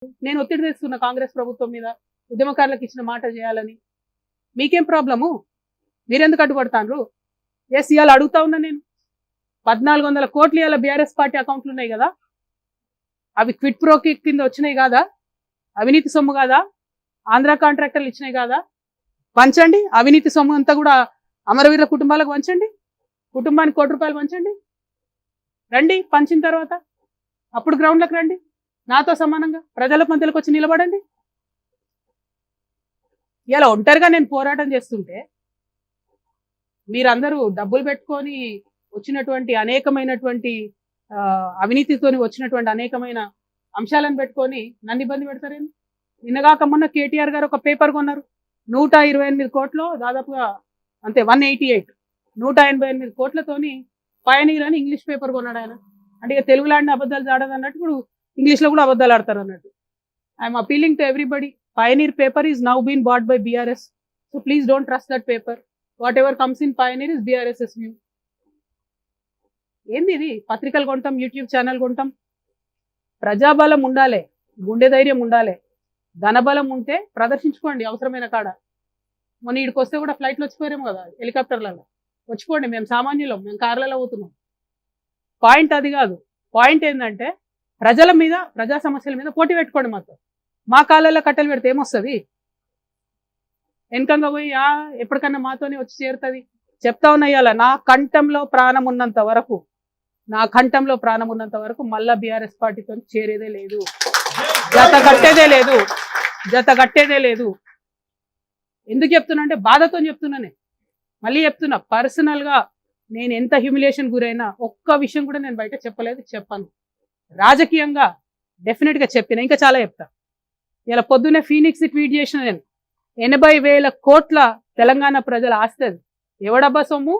నేను ఒత్తిడి తెస్తున్నా కాంగ్రెస్ ప్రభుత్వం మీద, ఉద్యమకారులకు ఇచ్చిన మాట చేయాలని. మీకేం ప్రాబ్లము? మీరెందుకు అడ్డుపడతాండ్రు? ఎస్, ఇవాళ అడుగుతా ఉన్నా నేను. 1400 కోట్లు ఇవాళ బీఆర్ఎస్ పార్టీ అకౌంట్లు ఉన్నాయి కదా, అవి క్విట్ ప్రోకి కింద వచ్చినాయి కాదా? అవినీతి సొమ్ము కాదా? ఆంధ్ర కాంట్రాక్టర్లు ఇచ్చినాయి కాదా? పంచండి. అవినీతి సొమ్ము అంతా కూడా అమరవీరుల కుటుంబాలకు పంచండి. కుటుంబానికి ₹1 పంచండి. రండి, పంచిన తర్వాత అప్పుడు గ్రౌండ్లకు రండి, నాతో సమానంగా ప్రజల మధ్యలోకి వచ్చి నిలబడండి. ఇలా ఒంటరిగా నేను పోరాటం చేస్తుంటే మీరందరూ డబ్బులు పెట్టుకొని వచ్చినటువంటి అనేకమైనటువంటి అవినీతితోని వచ్చినటువంటి అనేకమైన అంశాలను పెట్టుకొని నన్ను ఇబ్బంది పెడతారేంటి? నిన్నగాక మొన్న కేటీఆర్ గారు ఒక పేపర్ కొన్నారు, 128 కోట్లు, దాదాపుగా అంతే 188, 188 కోట్లతోని పయనీర్ అని ఇంగ్లీష్ పేపర్ కొన్నాడు ఆయన. అంటే ఇక తెలుగులాంటి అబద్ధాలు ఆడదు అన్నట్టు ఇప్పుడు ఇంగ్లీష్లో కూడా అబద్ధాలు ఆడతారు అన్నట్టు. I'm appealing to everybody, pioneer paper is now been bought by BRS, so please don't trust that paper. Whatever comes in pioneer is BRS's view. ఏంది ఇది? పత్రికలు కొంటాం, యూట్యూబ్ ఛానల్ కొంటాం. ప్రజాబలం ఉండాలి, గుండె ధైర్యం ఉండాలి, ధనబలం ఉంటే ప్రదర్శించుకోండి అవసరమైన కాడ. మొన్న ఇక్కడికి వస్తే కూడా ఫ్లైట్లో వచ్చిపోయారేమో కదా, హెలికాప్టర్లలో వచ్చిపోండి. మేము సామాన్యులం, మేము కార్లలో పోతున్నాం. పాయింట్ అది కాదు. పాయింట్ ఏంటంటే ప్రజల మీద, ప్రజా సమస్యల మీద పోటీ పెట్టుకోండి. మాతో మా కాళ్ళల్లో కట్టెలు పెడితే ఏమొస్తుంది? వెనకంగా పోయి ఎప్పటికన్నా మాతోనే వచ్చి చేరుతుంది. చెప్తా ఉన్నా, ఇవాళ నా కంఠంలో ప్రాణం ఉన్నంత వరకు, నా కంఠంలో ప్రాణం ఉన్నంత వరకు మళ్ళా బీఆర్ఎస్ పార్టీతో చేరేదే లేదు, జత కట్టేదే లేదు, జత కట్టేదే లేదు. ఎందుకు చెప్తున్నా అంటే బాధతో చెప్తున్నానే. మళ్ళీ చెప్తున్నా, పర్సనల్గా నేను ఎంత హ్యూమిలియేషన్ గురైనా ఒక్క విషయం కూడా నేను బయట చెప్పలేదు, చెప్పాను. రాజకీయంగా డెఫినెట్గా చెప్పిన, ఇంకా చాలా చెప్తా. ఇలా పొద్దున్నే ఫీనిక్స్ ట్వీట్ చేసిన నేను, 80,000 కోట్ల తెలంగాణ ప్రజల ఆస్తి అది. ఎవడబ్బా సొమ్ము?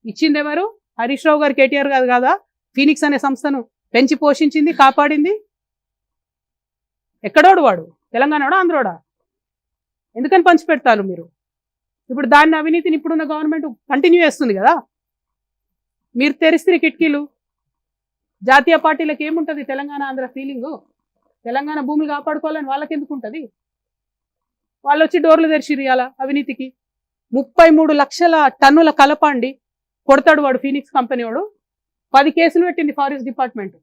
ఇచ్చింది ఎవరు? హరీష్ రావు గారు, కేటీఆర్ గారు కాదా ఫీనిక్స్ అనే సంస్థను పెంచి పోషించింది, కాపాడింది? ఎక్కడోడు వాడు? తెలంగాణోడా, ఆంధ్రోడా? ఎందుకని పంచిపెడతారు మీరు? ఇప్పుడు దాన్ని, అవినీతిని ఇప్పుడున్న గవర్నమెంట్ కంటిన్యూ చేస్తుంది కదా. మీరు తెరిస్తే కిటికీలు. జాతీయ పార్టీలకు ఏముంటుంది తెలంగాణ ఆంధ్ర ఫీలింగు? తెలంగాణ భూములు కాపాడుకోవాలని వాళ్ళకి ఎందుకు ఉంటుంది? వాళ్ళు వచ్చి డోర్లు తెరిచిరు ఇవాళ అవినీతికి. 33 లక్షల టన్నుల కలప అండి కొడతాడు వాడు, ఫీనిక్స్ కంపెనీ వాడు. 10 కేసులు పెట్టింది ఫారెస్ట్ డిపార్ట్మెంట్.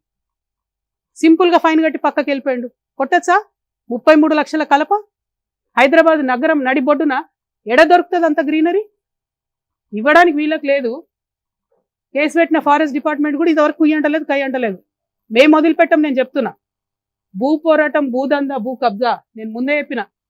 సింపుల్గా ఫైన్ కట్టి పక్కకి వెళ్ళిపోయాడు. కొట్టచ్చా? 33 లక్షల కలప హైదరాబాద్ నగరం నడిబొడ్డున ఎడ దొరుకుతుంది అంత గ్రీనరీ? ఇవ్వడానికి వీళ్ళకి లేదు. కేసు పెట్టిన ఫారెస్ట్ డిపార్ట్మెంట్ కూడా ఇంతవరకు కుయ్యంటలేదు, కయ్యంటలేదు. మేము వదిలిపెట్టాం. నేను చెప్తున్నా, భూ పోరాటం, భూదందా, భూ కబ్జా నేను ముందే చెప్పిన.